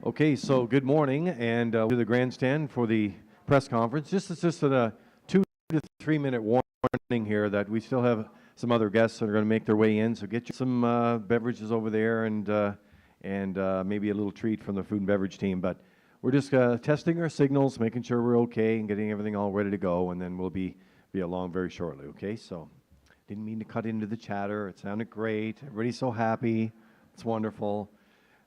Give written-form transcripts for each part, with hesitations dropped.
Okay, so good morning, and to the grandstand for the press conference. It's just a 2 to 3 minute warning here that we still have some other guests that are going to make their way in. So get you some beverages over there, and maybe a little treat from the food and beverage team. But we're just testing our signals, making sure we're okay, and getting everything all ready to go. And then we'll be along very shortly. Okay, so didn't mean to cut into the chatter. It sounded great. Everybody's so happy. It's wonderful.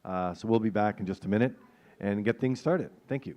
So we'll be back in just a minute and get things started. Thank you.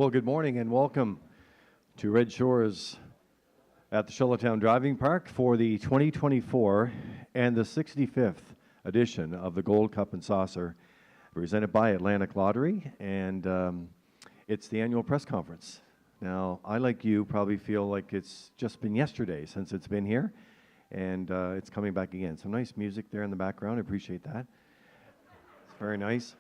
Well, good morning and welcome to Red Shores at the Charlottetown Driving Park for the 2024 and the 65th edition of the Gold Cup and Saucer, presented by Atlantic Lottery, and it's the annual press conference. Now, I, like you, probably feel like it's just been yesterday since it's been here, and it's coming back again. Some nice music there in the background. I appreciate that. It's very nice.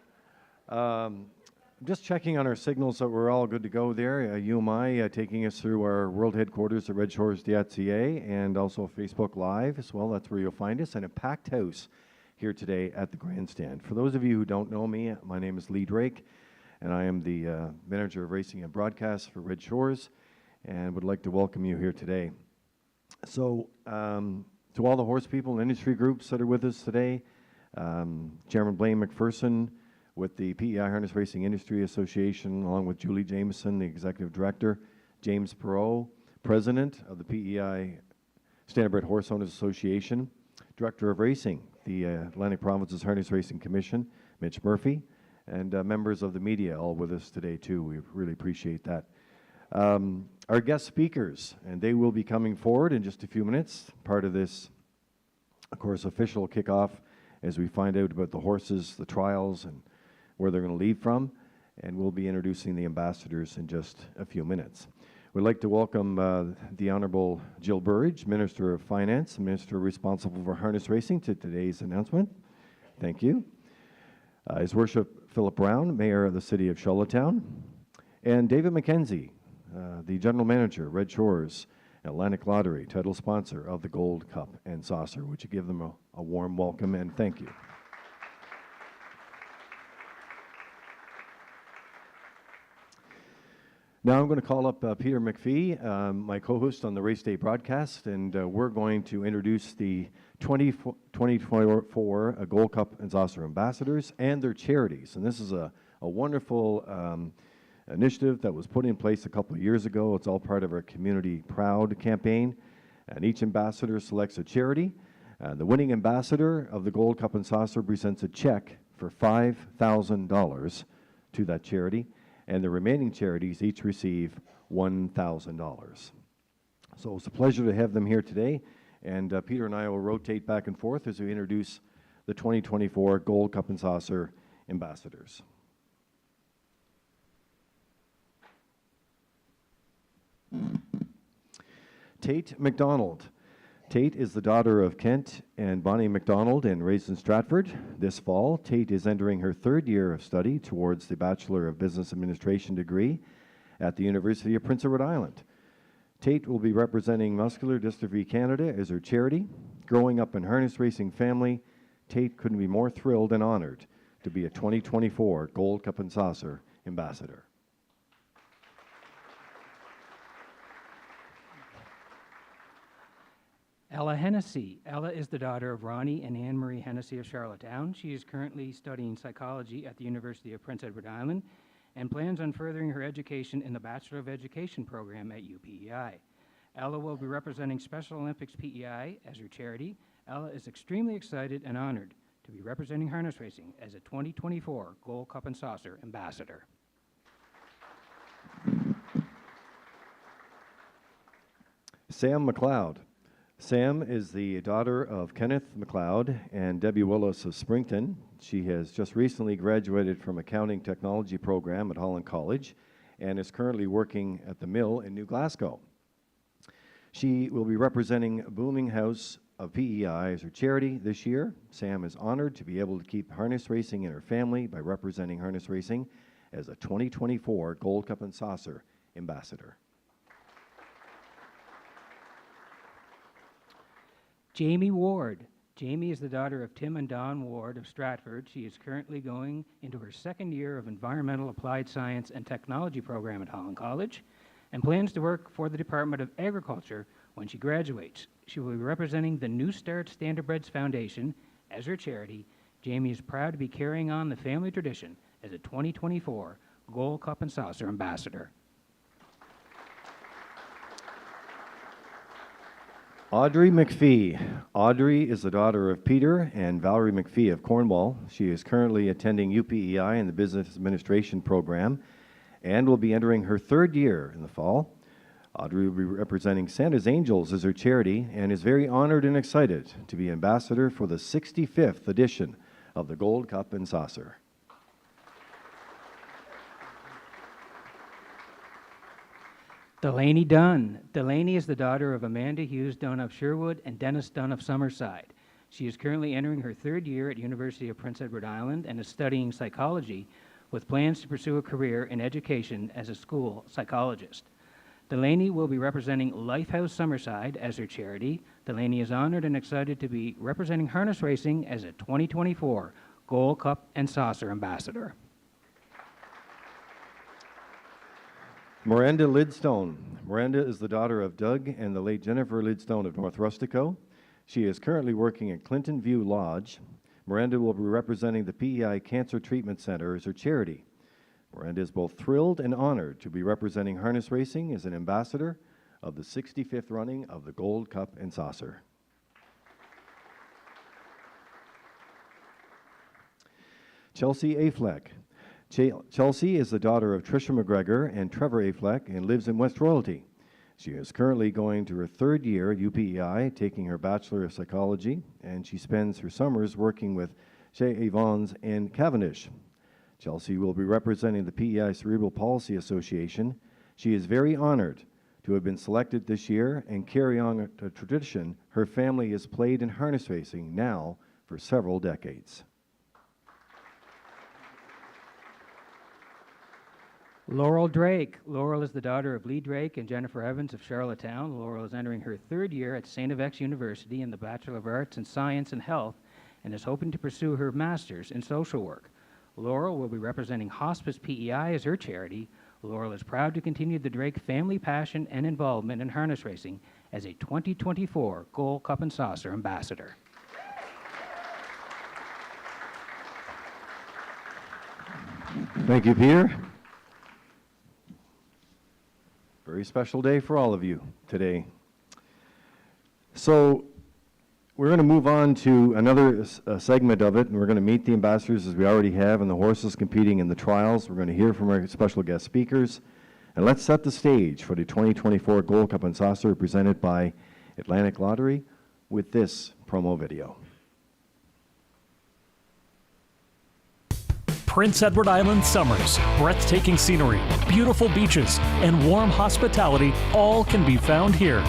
Just checking on our signals that we're all good to go there. UMI taking us through our world headquarters at Redshores.ca and also Facebook Live as well. That's where you'll find us. And a packed house here today at the grandstand. For those of you who don't know me, my name is Lee Drake, and I am the manager of racing and broadcast for Red Shores, and would like to welcome you here today. So, to all the horse people and industry groups that are with us today, Chairman Blaine McPherson, with the PEI Harness Racing Industry Association, along with Julie Jameson, the Executive Director, James Perot, President of the PEI Standardbred Horse Owners Association, Director of Racing, the Atlantic Provinces Harness Racing Commission, Mitch Murphy, and members of the media all with us today too. We really appreciate that. Our guest speakers, and they will be coming forward in just a few minutes, part of this, of course, official kickoff as we find out about the horses, the trials, and where they're going to leave from, and we'll be introducing the ambassadors in just a few minutes. We'd like to welcome the Honourable Jill Burridge, Minister of Finance, Minister responsible for harness racing, to today's announcement. Thank you. His Worship Philip Brown, Mayor of the City of Charlottetown, and David McKenzie, the General Manager, Red Shores, Atlantic Lottery, title sponsor of the Gold Cup and Saucer. Would you give them a warm welcome and thank you. Now I'm going to call up Peter McPhee, my co-host on the Race Day broadcast, and we're going to introduce the 2024 Gold Cup and Saucer ambassadors and their charities. And this is a wonderful initiative that was put in place a couple of years ago. It's all part of our Community Proud campaign, and each ambassador selects a charity. The winning ambassador of the Gold Cup and Saucer presents a check for $5,000 to that charity, and the remaining charities each receive $1,000. So it's a pleasure to have them here today, and Peter and I will rotate back and forth as we introduce the 2024 Gold Cup and Saucer ambassadors. Tate McDonald. Tate is the daughter of Kent and Bonnie McDonald and raised in Stratford. This fall, Tate is entering her third year of study towards the Bachelor of Business Administration degree at the University of Prince Edward Island. Tate will be representing Muscular Dystrophy Canada as her charity. Growing up in harness racing family, Tate couldn't be more thrilled and honored to be a 2024 Gold Cup and Saucer ambassador. Ella Hennessy. Ella is the daughter of Ronnie and Anne Marie Hennessy of Charlottetown. She is currently studying psychology at the University of Prince Edward Island and plans on furthering her education in the Bachelor of Education program at UPEI. Ella will be representing Special Olympics PEI as her charity. Ella is extremely excited and honored to be representing harness racing as a 2024 Gold Cup and Saucer ambassador. Sam McLeod. Sam is the daughter of Kenneth McLeod and Debbie Willis of Springton. She has just recently graduated from accounting technology program at Holland College and is currently working at the mill in New Glasgow. She will be representing Booming House of PEI as her charity this year. Sam is honored to be able to keep harness racing in her family by representing harness racing as a 2024 Gold Cup and Saucer ambassador. Jamie Ward. Jamie is the daughter of Tim and Don Ward of Stratford. She is currently going into her second year of Environmental Applied Science and Technology program at Holland College and plans to work for the Department of Agriculture when she graduates. She will be representing the New Start Standardbreds Foundation as her charity. Jamie is proud to be carrying on the family tradition as a 2024 Gold Cup and Saucer ambassador. Audrey McPhee. Audrey is the daughter of Peter and Valerie McPhee of Cornwall. She is currently attending UPEI in the Business Administration program and will be entering her third year in the fall. Audrey will be representing Santa's Angels as her charity and is very honored and excited to be ambassador for the 65th edition of the Gold Cup and Saucer. Delaney Dunn. Delaney is the daughter of Amanda Hughes Dunn of Sherwood and Dennis Dunn of Summerside. She is currently entering her third year at University of Prince Edward Island and is studying psychology with plans to pursue a career in education as a school psychologist. Delaney will be representing Lifehouse Summerside as her charity. Delaney is honored and excited to be representing harness racing as a 2024 Gold Cup and Saucer ambassador. Miranda Lidstone. Miranda is the daughter of Doug and the late Jennifer Lidstone of North Rustico. She is currently working at Clinton View Lodge. Miranda will be representing the PEI Cancer Treatment Center as her charity. Miranda is both thrilled and honored to be representing harness racing as an ambassador of the 65th running of the Gold Cup and Saucer. Chelsea Afleck. Chelsea is the daughter of Tricia McGregor and Trevor Afleck and lives in West Royalty. She is currently going to her third year at UPEI, taking her Bachelor of Psychology, and she spends her summers working with Chez Evans in Cavendish. Chelsea will be representing the PEI Cerebral Palsy Association. She is very honored to have been selected this year and carry on a tradition her family has played in harness racing now for several decades. Laurel Drake. Laurel is the daughter of Lee Drake and Jennifer Evans of Charlottetown. Laurel is entering her third year at St. FX University in the Bachelor of Arts in Science and Health and is hoping to pursue her master's in social work. Laurel will be representing Hospice PEI as her charity. Laurel is proud to continue the Drake family passion and involvement in harness racing as a 2024 Gold Cup and Saucer ambassador. Thank you, Peter. Very special day for all of you today. So we're going to move on to another segment of it, and we're going to meet the ambassadors as we already have, and the horses competing in the trials. We're going to hear from our special guest speakers, and let's set the stage for the 2024 Gold Cup and Saucer presented by Atlantic Lottery with this promo video. Prince Edward Island summers, breathtaking scenery, beautiful beaches, and warm hospitality all can be found here.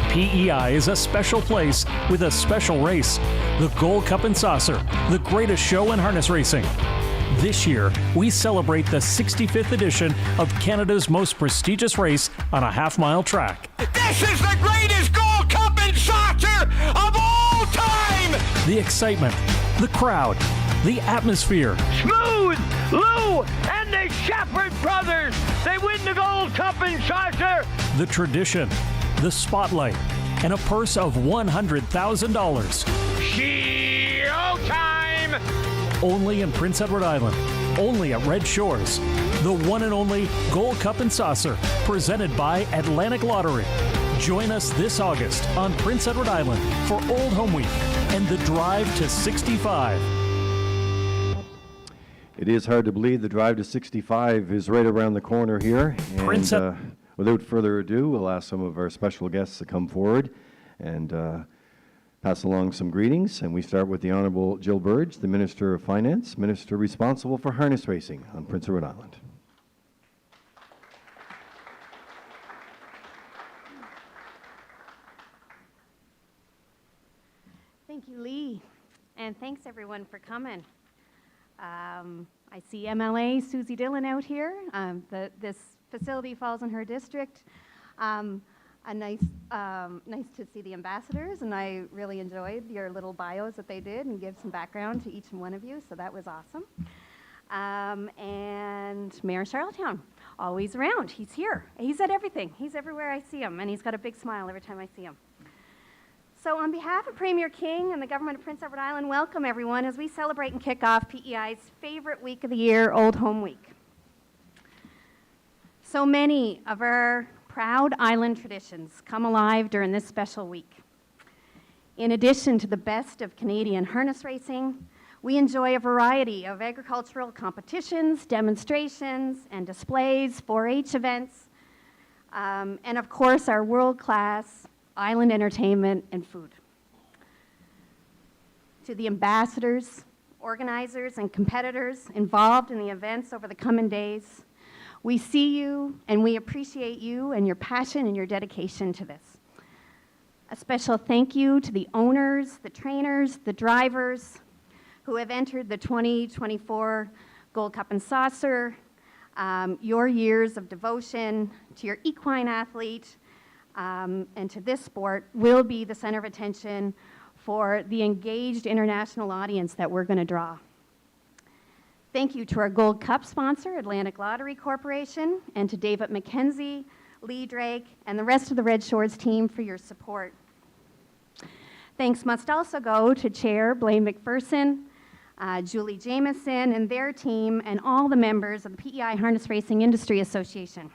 PEI is a special place with a special race, the Gold Cup and Saucer, the greatest show in harness racing. This year, we celebrate the 65th edition of Canada's most prestigious race on a half-mile track. This is the greatest Gold Cup and Saucer of all time! The excitement, the crowd, the atmosphere. Smooth, Lou, and the Shepherd brothers, they win the Gold Cup and Saucer! The tradition, the spotlight, and a purse of $100,000. Showtime! Only in Prince Edward Island, only at Red Shores. The one and only Gold Cup and Saucer, presented by Atlantic Lottery. Join us this August on Prince Edward Island for Old Home Week and the Drive to 65. It is hard to believe the Drive to 65 is right around the corner here. And without further ado, we'll ask some of our special guests to come forward and pass along some greetings. And we start with the Honorable Jill Burge, the Minister of Finance, Minister responsible for harness racing on Prince Edward Island. Thank you, Lee, and thanks everyone for coming. I see MLA Susie Dillon out here. This facility falls in her district. Nice to see the ambassadors, and I really enjoyed your little bios that they did and give some background to each one of you, so that was awesome. And Mayor Charlottetown, always around. He's here. He's at everything. He's everywhere I see him, and he's got a big smile every time I see him. So on behalf of Premier King and the government of Prince Edward Island, welcome everyone as we celebrate and kick off PEI's favorite week of the year, Old Home Week. So many of our proud island traditions come alive during this special week. In addition to the best of Canadian harness racing, We enjoy a variety of agricultural competitions, demonstrations, and displays, 4-H events, and of course our world-class island entertainment and food. To the ambassadors, organizers, and competitors involved in the events over the coming days, we see you and we appreciate you and your passion and your dedication to this. A special thank you to the owners, the trainers, the drivers who have entered the 2024 Gold Cup and Saucer. Your years of devotion to your equine athlete and to this sport will be the center of attention for the engaged international audience that we're going to draw. Thank you to our Gold Cup sponsor, Atlantic Lottery Corporation, and to David McKenzie, Lee Drake, and the rest of the Red Shores team for your support. Thanks must also go to Chair Blaine McPherson, Julie Jameson, and their team, and all the members of the PEI Harness Racing Industry Association.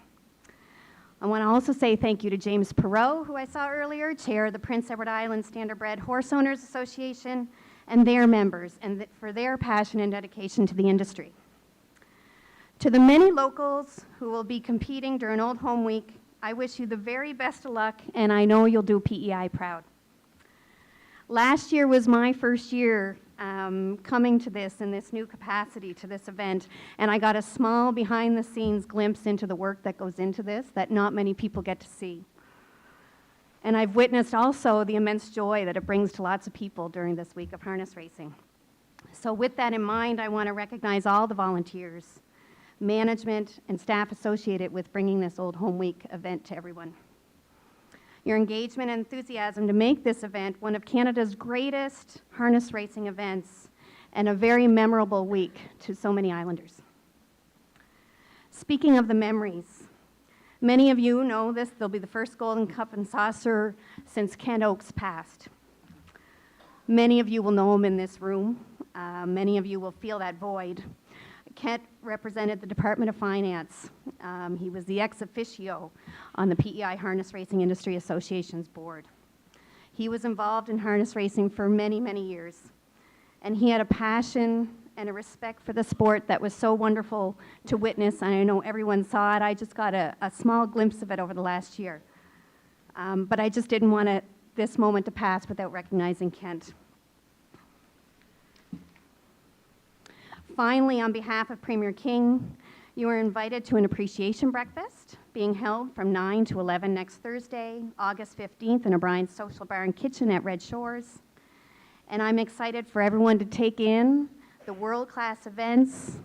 I want to also say thank you to James Perot, who I saw earlier, Chair of the Prince Edward Island Standardbred Horse Owners Association, and their members, and for their passion and dedication to the industry. To the many locals who will be competing during Old Home Week, I wish you the very best of luck, and I know you'll do PEI proud. Last year was my first year coming to this in this new capacity to this event, and I got a small behind-the-scenes glimpse into the work that goes into this that not many people get to see. And I've witnessed also the immense joy that it brings to lots of people during this week of harness racing. So with that in mind, I want to recognize all the volunteers, management, and staff associated with bringing this Old Home Week event to everyone. Your engagement and enthusiasm to make this event one of Canada's greatest harness racing events and a very memorable week to so many Islanders. Speaking of the memories, many of you know this, there'll be the first Golden Cup and Saucer since Ken Oakes passed. Many of you will know him in this room. Many of you will feel that void. Kent represented the Department of Finance. He was the ex officio on the PEI Harness Racing Industry Association's board. He was involved in harness racing for many, many years. And he had a passion and a respect for the sport that was so wonderful to witness. And I know everyone saw it. I just got a small glimpse of it over the last year. But I just didn't want this moment to pass without recognizing Kent. Finally, on behalf of Premier King, you are invited to an appreciation breakfast being held from 9 to 11 next Thursday, August 15th in O'Brien's Social Bar and Kitchen at Red Shores. And I'm excited for everyone to take in the world-class events,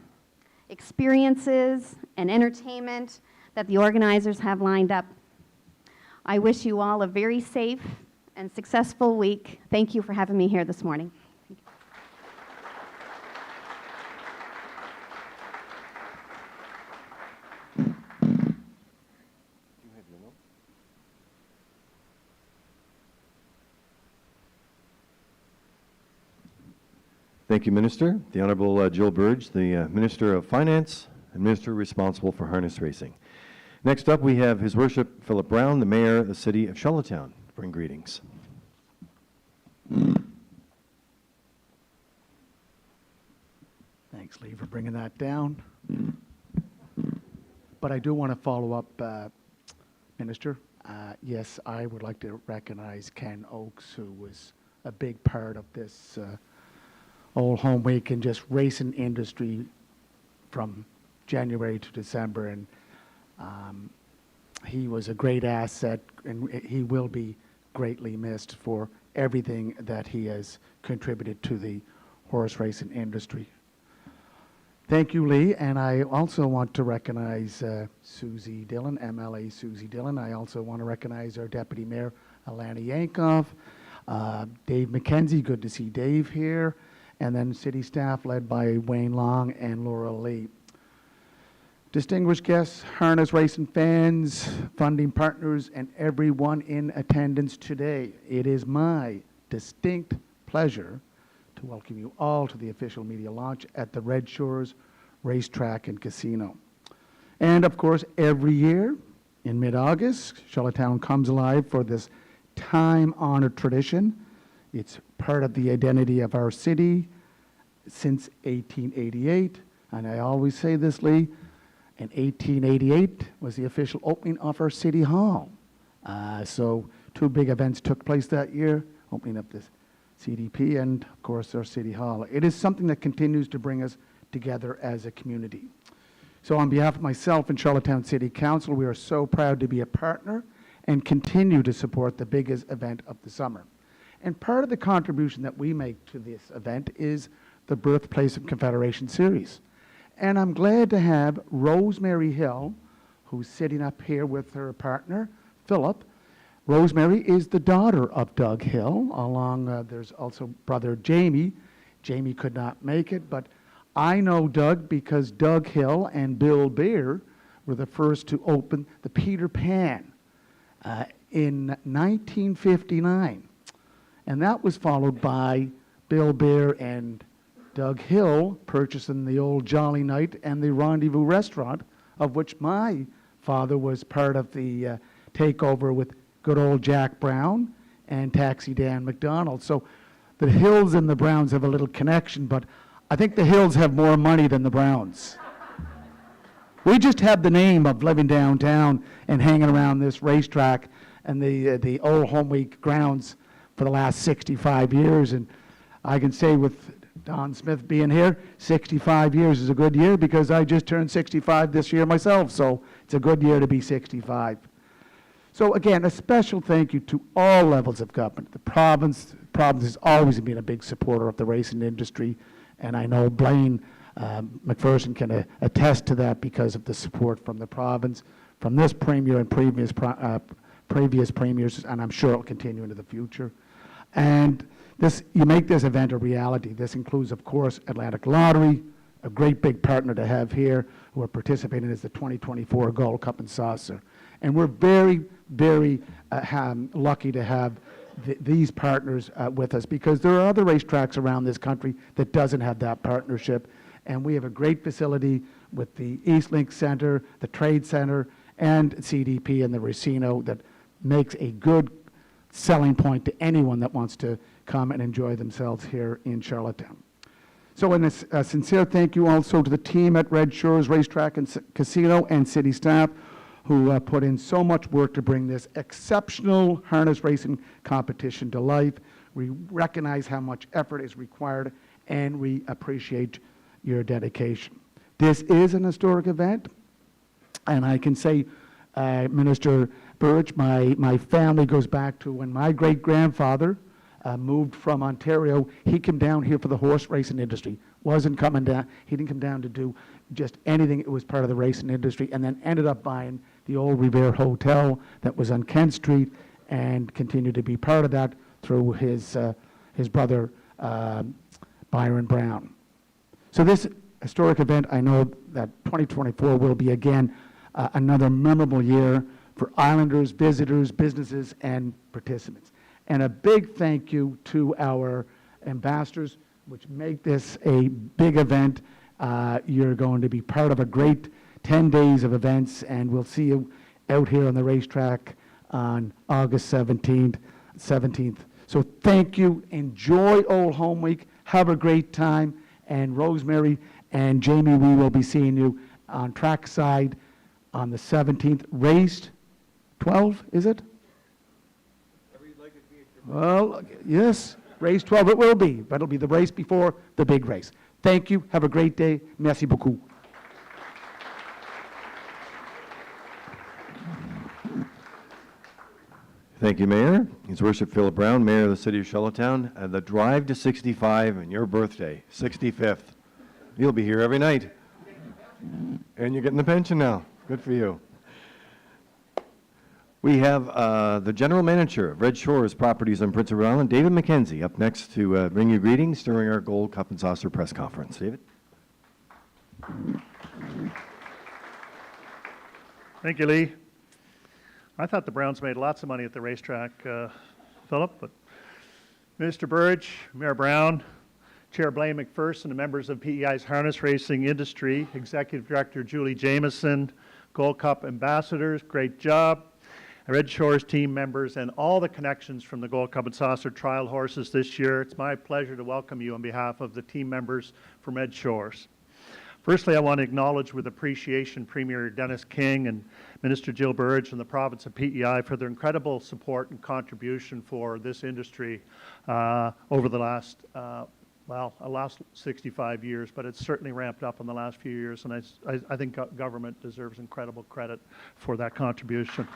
experiences, and entertainment that the organizers have lined up. I wish you all a very safe and successful week. Thank you for having me here this morning. Thank you, Minister. The Honourable Jill Burge, the Minister of Finance and Minister responsible for harness racing. Next up, we have His Worship Philip Brown, the Mayor of the City of Charlottetown. Bring greetings. Thanks, Lee, for bringing that down. But I do want to follow up, Minister. Yes, I would like to recognize Ken Oakes, who was a big part of this Old Home Week and just racing industry from January to December. And he was a great asset, and he will be greatly missed for everything that he has contributed to the horse racing industry. Thank you, Lee, and I also want to recognize Susie Dillon, MLA Susie Dillon. I also want to recognize our Deputy Mayor, Alana Yankoff, Dave McKenzie, good to see Dave here, and then city staff led by Wayne Long and Laura Lee. Distinguished guests, harness racing fans, funding partners, and everyone in attendance today, it is my distinct pleasure to welcome you all to the official media launch at the Red Shores Racetrack and Casino. And of course, every year in mid-August, Charlottetown comes alive for this time-honored tradition. It's part of the identity of our city, since 1888. And I always say this, Lee, in 1888 was the official opening of our City Hall. So two big events took place that year, opening up this CDP and, of course, our City Hall. It is something that continues to bring us together as a community. So on behalf of myself and Charlottetown City Council, we are so proud to be a partner and continue to support the biggest event of the summer. And part of the contribution that we make to this event is the Birthplace of Confederation series. And I'm glad to have Rosemary Hill, who's sitting up here with her partner, Philip. Rosemary is the daughter of Doug Hill, there's also brother Jamie. Jamie could not make it, but I know Doug because Doug Hill and Bill Beer were the first to open the Peter Pan in 1959. And that was followed by Bill Beer and Doug Hill purchasing the old Jolly Knight and the Rendezvous restaurant, of which my father was part of the takeover with good old Jack Brown and Taxi Dan McDonald. So the Hills and the Browns have a little connection, but I think the Hills have more money than the Browns. We just have the name of living downtown and hanging around this racetrack and the old Home Week grounds for the last 65 years. And I can say with Don Smith being here, 65 years is a good year because I just turned 65 this year myself. So it's a good year to be 65. So again, a special thank you to all levels of government. The province has always been a big supporter of the racing industry. And I know Blaine McPherson can attest to that because of the support from the province, from this premier and previous premiers, and I'm sure it'll continue into the future. And you make this event a reality. This includes, of course, Atlantic Lottery, a great big partner to have here, who are participating as the 2024 Gold Cup and Saucer. And we're very, very lucky to have these partners with us because there are other racetracks around this country that doesn't have that partnership. And we have a great facility with the Eastlink Center, the Trade Center, and CDP and the Racino that makes a good selling point to anyone that wants to come and enjoy themselves here in Charlottetown. So a sincere thank you also to the team at Red Shores Racetrack and Casino and city staff who put in so much work to bring this exceptional harness racing competition to life. We recognize how much effort is required and we appreciate your dedication. This is an historic event, and I can say, Minister Burridge, my family goes back to when my great-grandfather moved from Ontario. He came down here for the horse racing industry. He didn't come down to do just anything. It was part of the racing industry, and then ended up buying the old Revere Hotel that was on Kent Street and continued to be part of that through his brother, Byron Brown. So this historic event, I know that 2024 will be, again, another memorable year for Islanders, visitors, businesses, and participants. And a big thank you to our ambassadors, which make this a big event. You're going to be part of a great 10 days of events, and we'll see you out here on the racetrack on August 17th. So thank you. Enjoy Old Home Week. Have a great time. And Rosemary and Jamie, we will be seeing you on trackside on the 17th. Race 12, is it? Well, yes, race 12 it will be, but it'll be the race before the big race. Thank you. Have a great day. Merci beaucoup. Thank you, Mayor. His Worship Philip Brown, Mayor of the City of Charlottetown. The drive to 65 and your birthday, 65th. You'll be here every night. And you're getting the pension now. Good for you. We have the General Manager of Red Shores Properties on Prince Edward Island, David McKenzie, up next to bring you greetings during our Gold Cup and Saucer press conference. David? Thank you, Lee. I thought the Browns made lots of money at the racetrack, Philip, but Minister Burridge, Mayor Brown, Chair Blaine McPherson, and members of PEI's harness racing industry, Executive Director Julie Jameson, Gold Cup ambassadors, great job. Red Shores team members, and all the connections from the Gold Cup and Saucer trial horses this year. It's my pleasure to welcome you on behalf of the team members from Red Shores. Firstly, I want to acknowledge with appreciation Premier Dennis King and Minister Jill Burridge and the province of PEI for their incredible support and contribution for this industry over the last 65 years, but it's certainly ramped up in the last few years, and I think government deserves incredible credit for that contribution.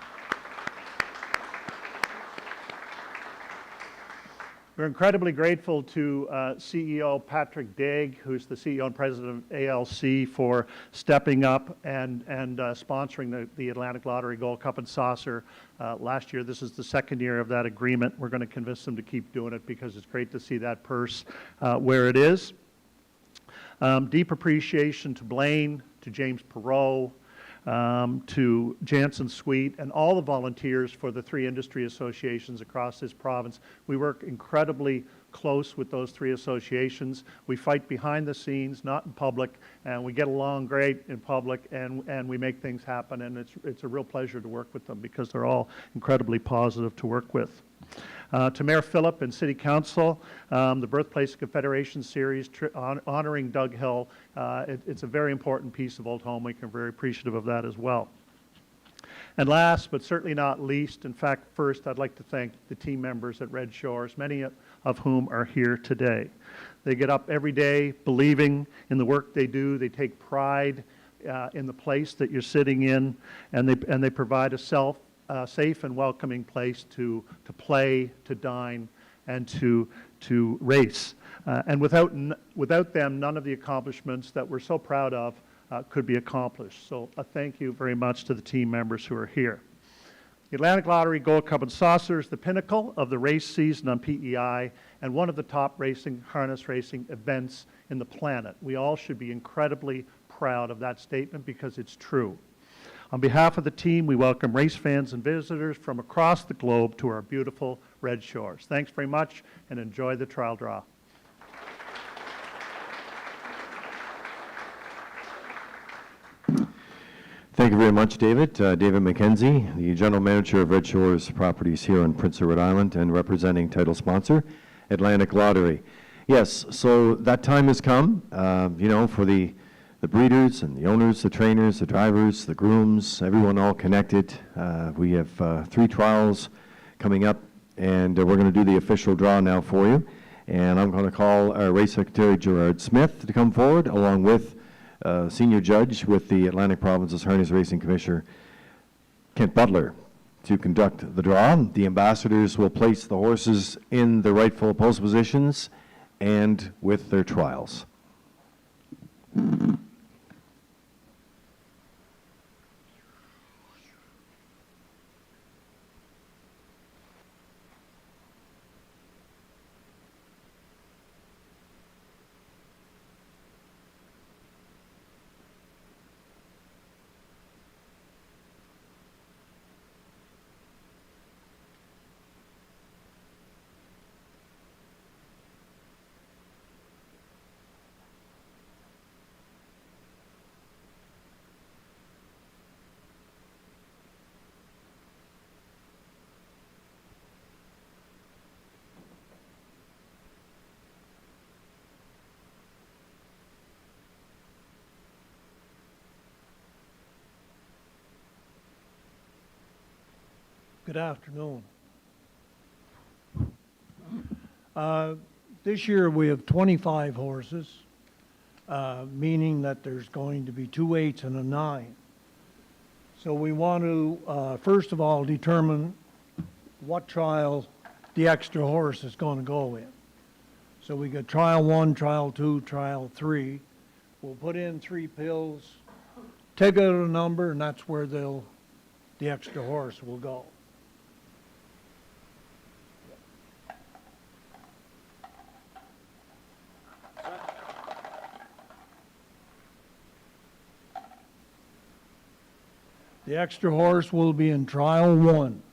We're incredibly grateful to CEO Patrick Daig, who's the CEO and president of ALC, for stepping up and sponsoring the Atlantic Lottery Gold Cup and Saucer last year. This is the second year of that agreement. We're going to convince them to keep doing it because it's great to see that purse where it is. Deep appreciation to Blaine, to James Perot, to Jansen Sweet, and all the volunteers for the 3 industry associations across this province. We work incredibly close with those 3 associations. We fight behind the scenes, not in public, and we get along great in public, and we make things happen, and it's a real pleasure to work with them because they're all incredibly positive to work with. To Mayor Phillip and City Council, the Birthplace of Confederation series honoring Doug Hill, it's a very important piece of Old Home Week, and very appreciative of that as well. And last, but certainly not least, in fact, first, I'd like to thank the team members at Red Shores, many of whom are here today. They get up every day believing in the work they do. They take pride in the place that you're sitting in, and they provide a safe and welcoming place to play, to dine, and to race. And without them, none of the accomplishments that we're so proud of could be accomplished. So a thank you very much to the team members who are here. The Atlantic Lottery Gold Cup and Saucer is the pinnacle of the race season on PEI and one of the top harness racing events in the planet. We all should be incredibly proud of that statement because it's true. On behalf of the team, we welcome race fans and visitors from across the globe to our beautiful Red Shores. Thanks very much, and enjoy the trial draw. Thank you very much, David. David McKenzie, the General Manager of Red Shores Properties here in Prince Edward Island and representing title sponsor, Atlantic Lottery. Yes, so that time has come, for the breeders and the owners, the trainers, the drivers, the grooms, everyone all connected. We have 3 trials coming up, and we're going to do the official draw now for you. And I'm going to call our Race Secretary Gerard Smith to come forward, along with Senior Judge with the Atlantic Province's Harness Racing Commissioner, Kent Butler, to conduct the draw. The ambassadors will place the horses in the rightful post positions and with their trials. Good afternoon. This year we have 25 horses, meaning that there's going to be 2 8s and a 9. So we want to, first of all, determine what trial the extra horse is going to go in. So we got trial 1, trial 2, trial 3. We'll put in 3 pills, take out a number, and that's where the extra horse will go. The extra horse will be in trial 1.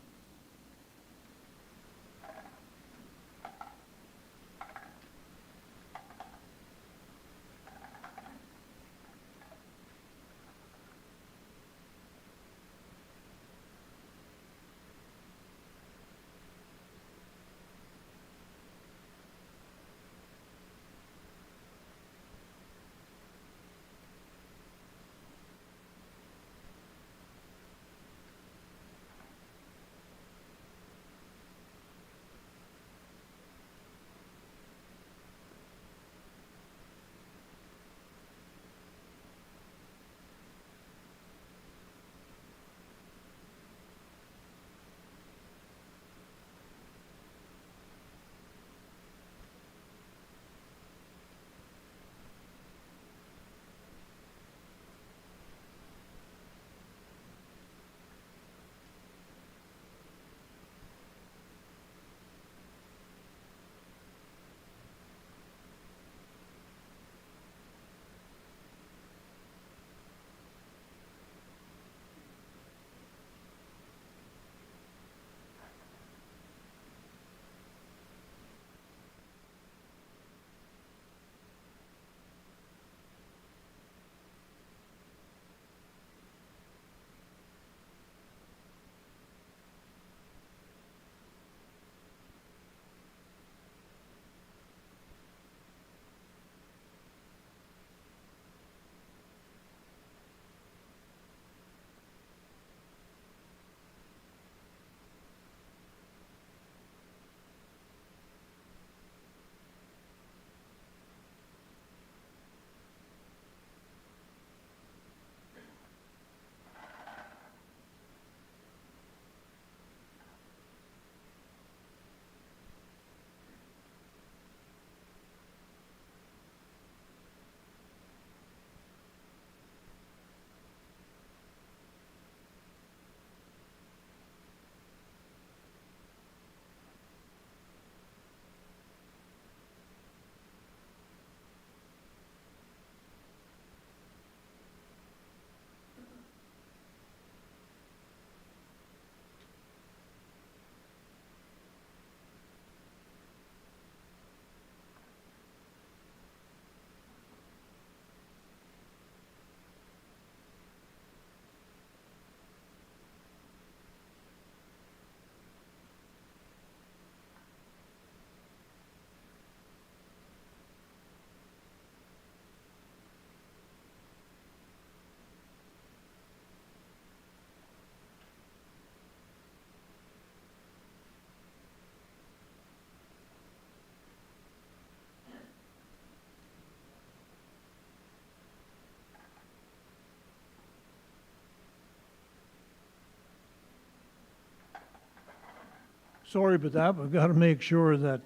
Sorry about that, we've got to make sure that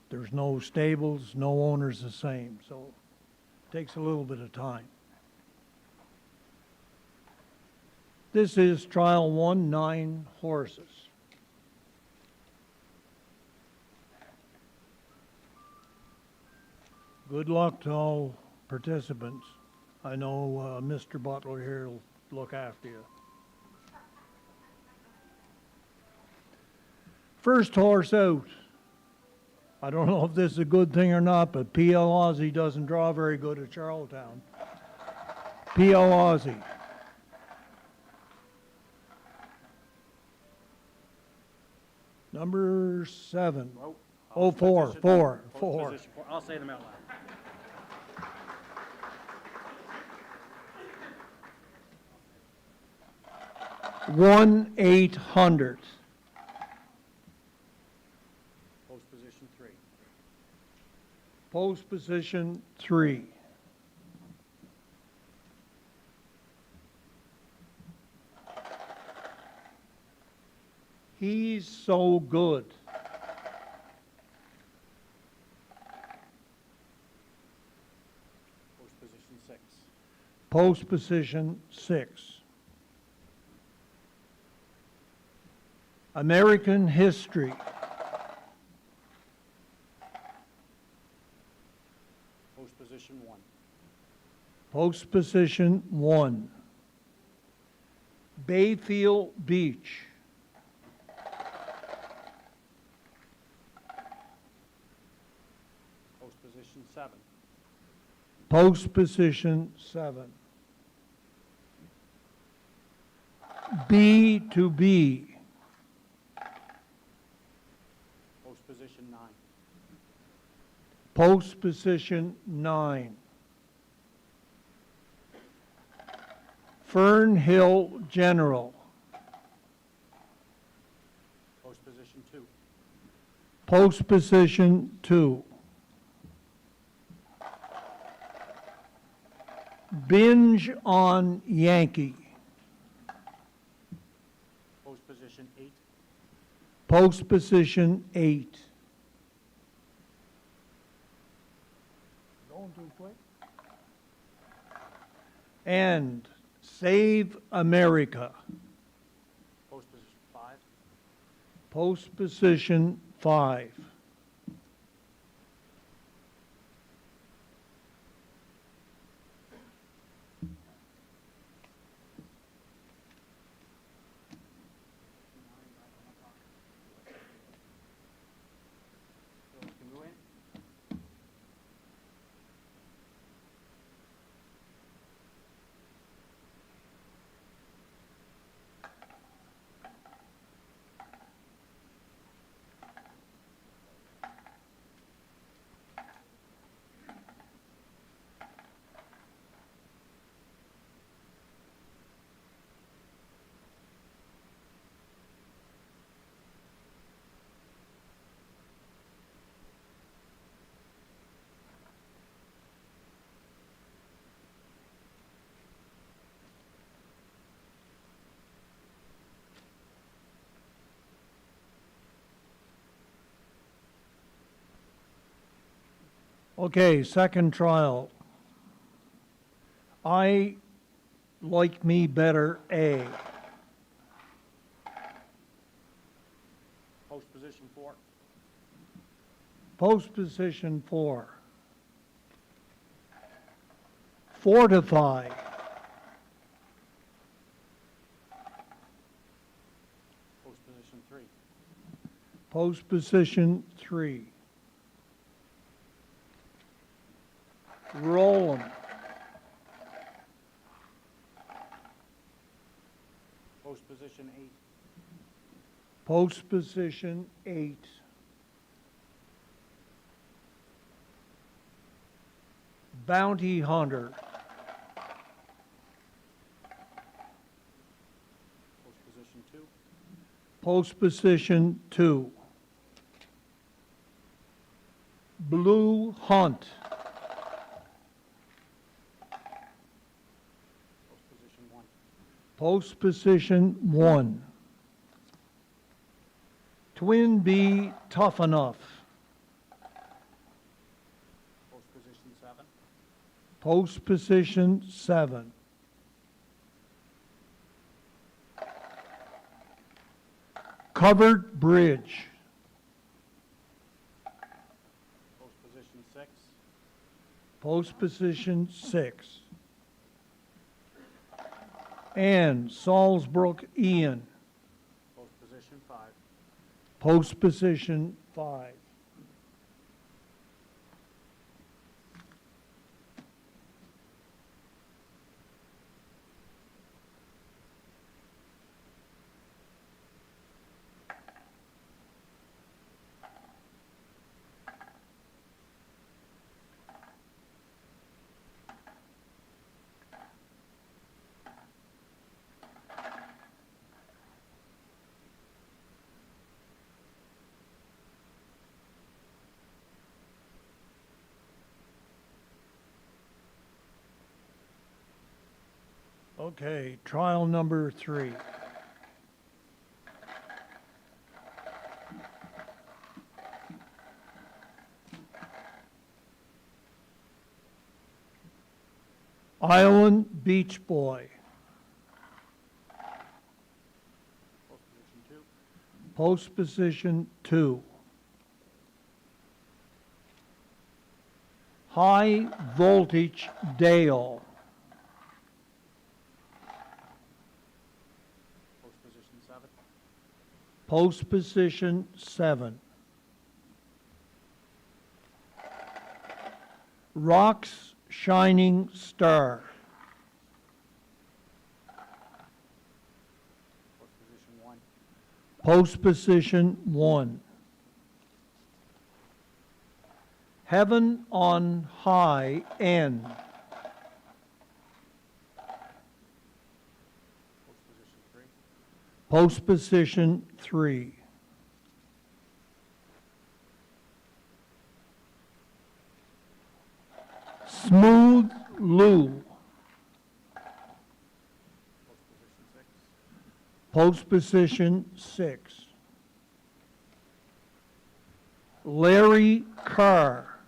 there's no stables, no owners the same, so it takes a little bit of time. This is trial 1, 9 horses. Good luck to all participants. I know Mr. Butler here will look after you. First horse out. I don't know if this is a good thing or not, but P.L. Aussie doesn't draw very good at Charlottetown. P.L. Aussie. Number 7. Oh, 4. I'll say them out loud. 1-800. Post position 3. Post position 3. He's so good. Post position 6. Post position 6. American history. Post position 1. Post position 1. Bayfield Beach. Post position 7. Post position 7. B to B. Post position 9. Post position 9. Fern Hill General. Post position 2. Post position 2. Binge on Yankee. Post position 8. Post position 8. Going too quick. And Save America. Post position 5. Post position 5. Can go in. Okay, second trial. I like me better A. Post position 4. Post position 4. Fortify. Post position 3. Post position 3. Roll 'em. Post position 8. Post position 8. Bounty Hunter. Post position 2. Post position 2. Blue Hunt. Post position 1. Post position 1. Twin B, Tough Enough. Post position 7. Post position 7. Covered Bridge. Post position 6. Post position 6. And Salisbrook Ian. Post position 5. Post position 5. Okay, trial number 3. Island Beach Boy. Post position 2. Post position 2. High Voltage Dale. Post position 7. Post position 7. Rock's Shining Star. Post position 1. Post position 1. Heaven on High N. Post position 3. Post position 3. Smooth Lou. Post position 6. Post position 6. Larry Carr.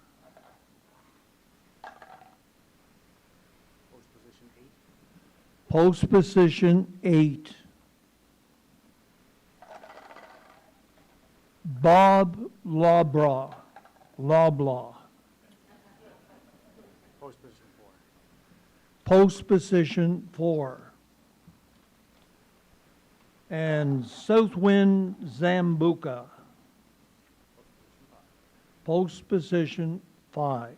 Post position 8. Post position 8. Bob Loblaw. Post position 4. Post position 4. And Southwind Zambuca. Post position 5.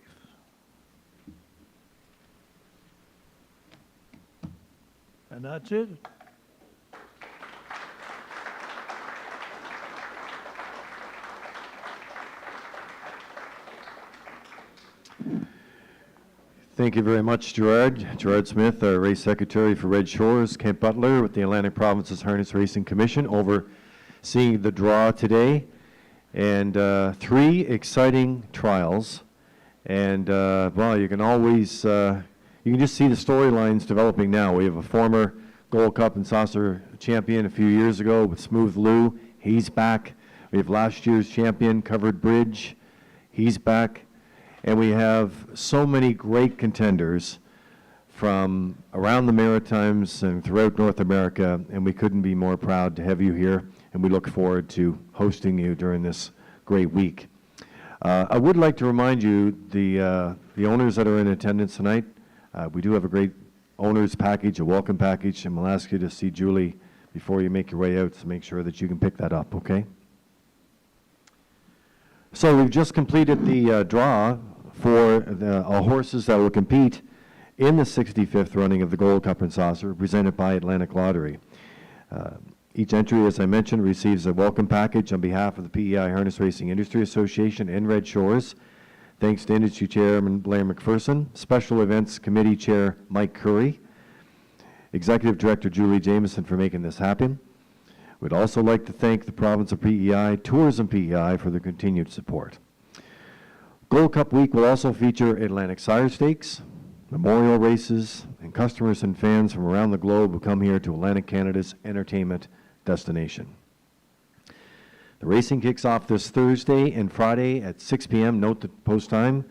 And that's it. Thank you very much, Gerard. Gerard Smith, our race secretary for Red Shores, Kent Butler with the Atlantic Provinces Harness Racing Commission, overseeing the draw today. And 3 exciting trials. And, well, you can always, you can just see the storylines developing now. We have a former Gold Cup and Saucer champion a few years ago with Smooth Lou. He's back. We have last year's champion, Covered Bridge. He's back. And we have so many great contenders from around the Maritimes and throughout North America, and we couldn't be more proud to have you here, and we look forward to hosting you during this great week. I would like to remind you, the owners that are in attendance tonight, we do have a great owner's package, a welcome package, and we'll ask you to see Julie before you make your way out to make sure that you can pick that up, okay? So we've just completed the draw for the horses that will compete in the 65th running of the Gold Cup and Saucer, presented by Atlantic Lottery. Each entry, as I mentioned, receives a welcome package on behalf of the PEI Harness Racing Industry Association and Red Shores. Thanks to Industry Chairman Blair McPherson, Special Events Committee Chair Mike Curry, Executive Director Julie Jameson for making this happen. We'd also like to thank the province of PEI, Tourism PEI, for their continued support. Gold Cup Week will also feature Atlantic Sire Stakes, memorial races, and customers and fans from around the globe who come here to Atlantic Canada's entertainment destination. The racing kicks off this Thursday and Friday at 6 p.m. Note the post time.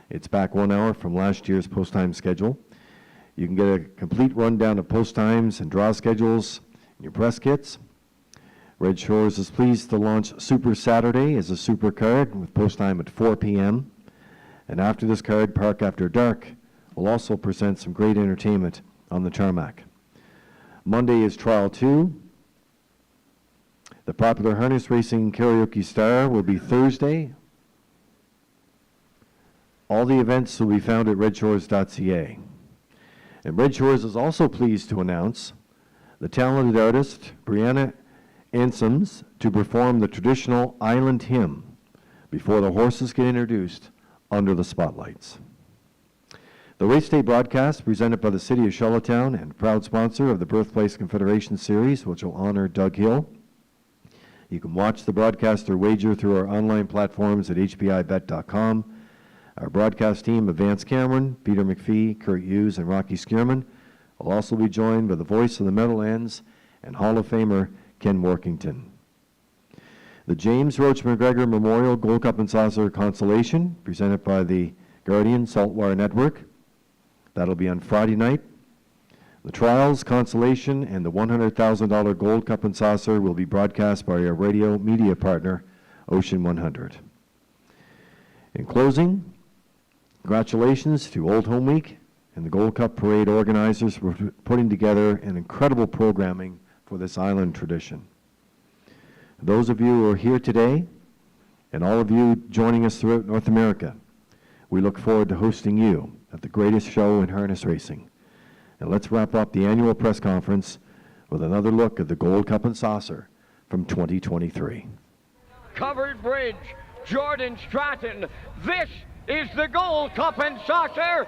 It's back 1 hour from last year's post time schedule. You can get a complete rundown of post times and draw schedules in your press kits. Red Shores is pleased to launch Super Saturday as a super card with post time at 4 p.m. And after this card, Park After Dark will also present some great entertainment on the tarmac. Monday is Trial 2. The popular harness racing karaoke star will be Thursday. All the events will be found at Redshores.ca. And Red Shores is also pleased to announce the talented artist Brianna Ansems to perform the traditional island hymn before the horses get introduced under the spotlights. The Race Day broadcast presented by the City of Charlottetown and proud sponsor of the Birthplace Confederation Series, which will honor Doug Hill. You can watch the broadcast or wager through our online platforms at hpibet.com. Our broadcast team of Vance Cameron, Peter McPhee, Kurt Hughes, and Rocky Skierman will also be joined by the voice of the Meadowlands and Hall of Famer Ken Workington. The James Roach McGregor Memorial Gold Cup and Saucer Consolation, presented by the Guardian Saltwire Network. That'll be on Friday night. The Trials, Consolation, and the $100,000 Gold Cup and Saucer will be broadcast by our radio media partner, Ocean 100. In closing, congratulations to Old Home Week and the Gold Cup Parade organizers for putting together an incredible programming for this island tradition. Those of you who are here today, and all of you joining us throughout North America, we look forward to hosting you at the greatest show in harness racing. And let's wrap up the annual press conference with another look at the Gold Cup and Saucer from 2023. Covered Bridge, Jordan Stratton. This is the Gold Cup and Saucer.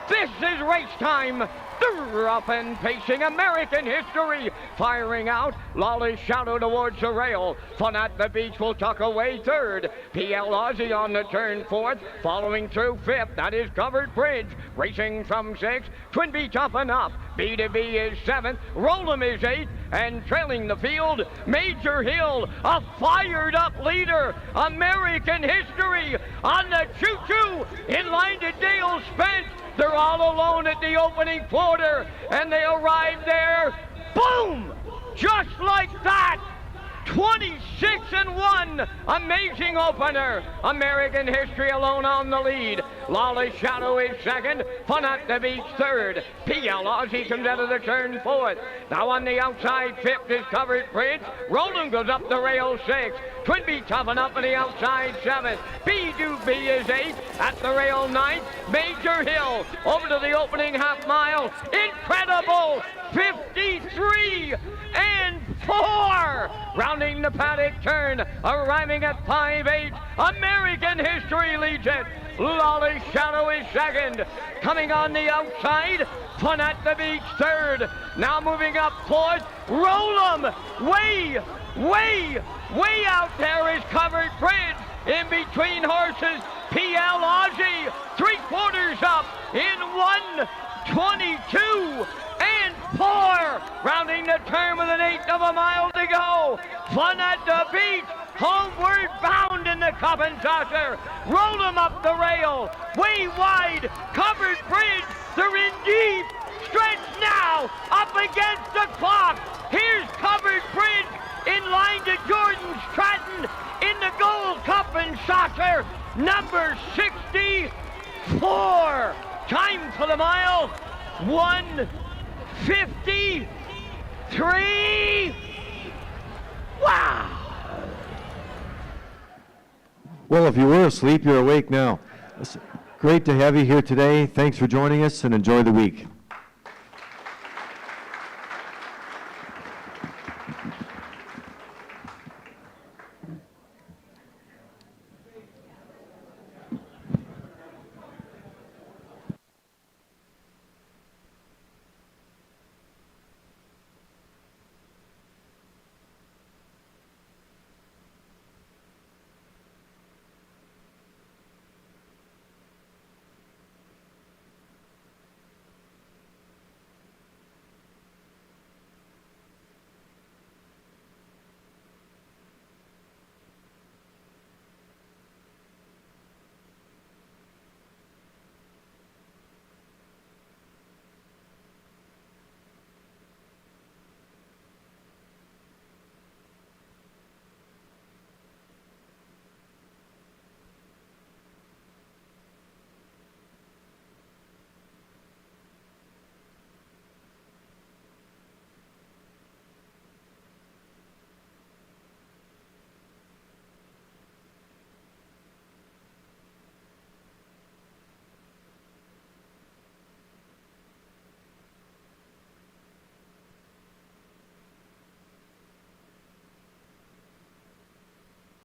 This is race time. They're up and pacing American history. Firing out, Lawless Shadow towards the rail. Fun at the Beach will tuck away third. PL Aussie on the turn fourth. Following through fifth, that is Covered Bridge. Racing from sixth, Twin Beach up and up. B2B is seventh, Roll'em is eighth. And trailing the field, Major Hill, a fired up leader. American history on the choo-choo in line to Dale Spence. They're all alone at the opening quarter, and they arrive there, boom, just like that. 26-1, amazing opener. American history alone on the lead. Lawless Shadow is second. Fun at the Beach third. PL Aussie comes out of the turn fourth. Now on the outside fifth is Covered Bridge. Roland goes up the rail sixth. Twin Beach toughen up on the outside seventh. B2B is eighth. At the rail ninth. Major Hill over to the opening half mile. Incredible 53 and 4. Rounding the paddock turn, arriving at 5-8. American history leads it. Lawless Shadow is second. Coming on the outside, Fun at the Beach third. Now moving up fourth, Roll'em. Way out there is Covered Bridge. In between horses, PL Aussie. 3/4 up in 1:22 and 4. Rounding the turn with an eighth of a mile to go. Fun at the Beach. Homeward bound in the Cup and Saucer. Roll them up the rail. Way wide. Covered Bridge. They're in deep. Stretch now. Up against the clock. Here's Covered Bridge in line to Jordan Stratton in the Gold Cup and Saucer. Number 64. Time for the mile. 1:53. Wow. Well, if you were asleep, you're awake now. It's great to have you here today. Thanks for joining us, and enjoy the week.